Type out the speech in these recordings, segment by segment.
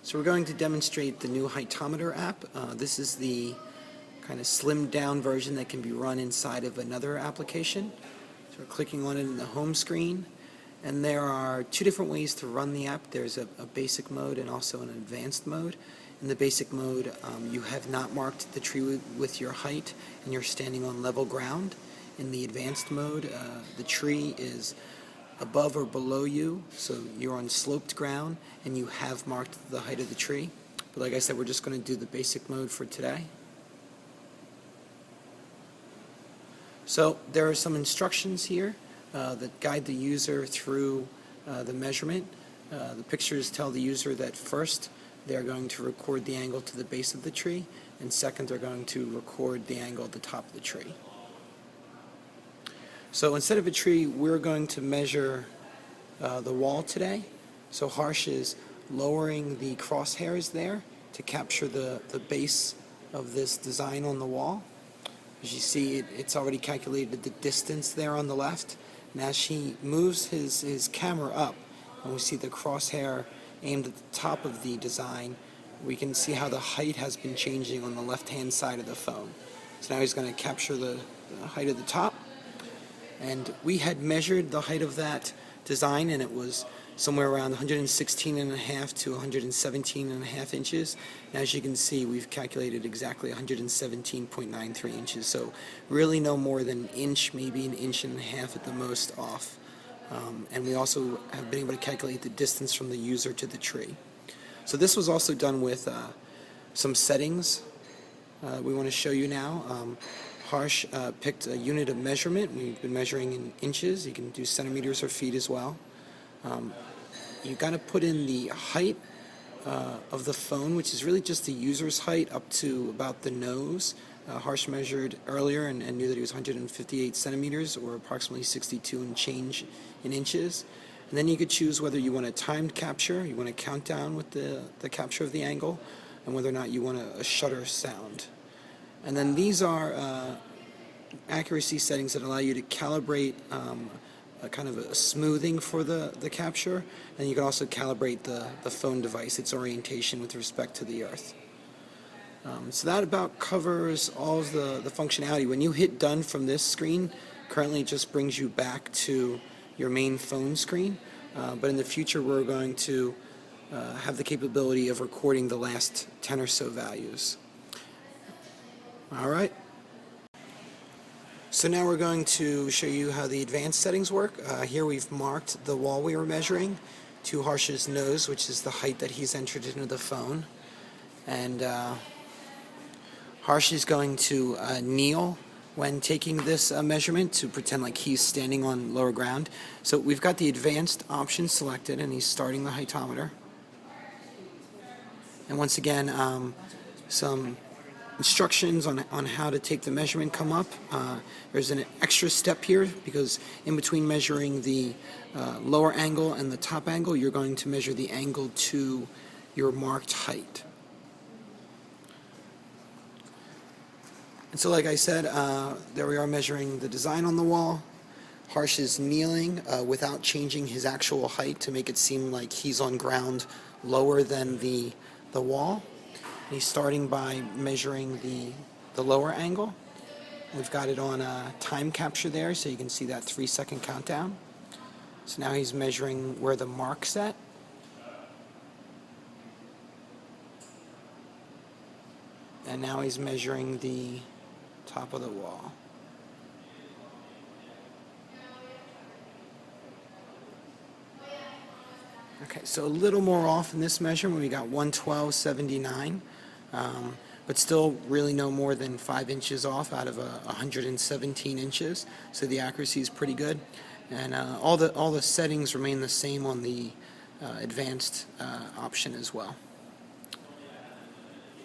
So we're going to demonstrate the new Heightometer app. This is the kind of slimmed down version that can be run inside of another application. So we're clicking on it in the home screen, and there are two different ways to run the app. There's a basic mode and also an advanced mode. In the basic mode, you have not marked the tree with your height and you're standing on level ground. In the advanced mode, the tree is above or below you, so you're on sloped ground and you have marked the height of the tree. But like I said, we're just going to do the basic mode for today. So there are some instructions here that guide the user through the measurement. The pictures tell the user that first they're going to record the angle to the base of the tree, and second they're going to record the angle at the top of the tree. So instead of a tree, we're going to measure the wall today. So Harsh is lowering the crosshairs there to capture the base of this design on the wall. As you see, it's already calculated the distance there on the left. And as he moves his camera up, and we see the crosshair aimed at the top of the design, we can see how the height has been changing on the left-hand side of the phone. So now he's going to capture the height of the top. And we had measured the height of that design, and it was somewhere around 116.5 to 117.5 inches. And as you can see, we've calculated exactly 117.93 inches. So really no more than an inch, maybe an inch and a half at the most off. And we also have been able to calculate the distance from the user to the tree. So this was also done with some settings we want to show you now. Harsh picked a unit of measurement. We've been measuring in inches. You can do centimeters or feet as well. You've got to put in the height of the phone, which is really just the user's height up to about the nose. Harsh measured earlier and knew that he was 158 centimeters, or approximately 62 and change in inches. And then you could choose whether you want a timed capture, you want a countdown with the capture of the angle, and whether or not you want a shutter sound. And then these are accuracy settings that allow you to calibrate a kind of a smoothing for the capture, and you can also calibrate the phone device, its orientation with respect to the earth. So that about covers all of the functionality. When you hit done from this screen, currently it just brings you back to your main phone screen, but in the future we're going to have the capability of recording the last 10 or so values. Alright, so now we're going to show you how the advanced settings work. Here we've marked the wall we were measuring to Harsh's nose, which is the height that he's entered into the phone. And Harsh is going to kneel when taking this measurement to pretend like he's standing on lower ground. So we've got the advanced option selected, and he's starting the Heightometer. And once again, some instructions on how to take the measurement come up. There's an extra step here because in between measuring the lower angle and the top angle, you're going to measure the angle to your marked height. And so like I said, there we are measuring the design on the wall. Harsh is kneeling without changing his actual height to make it seem like he's on ground lower than the wall. He's starting by measuring the lower angle. We've got it on a time capture there, so you can see that 3-second countdown. So now he's measuring where the mark's at. And now he's measuring the top of the wall. Okay, so a little more off in this measurement. We got 112.79, but still really no more than 5 inches off out of 117 inches. So the accuracy is pretty good, and all the settings remain the same on the advanced option as well.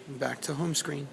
Back to home screen.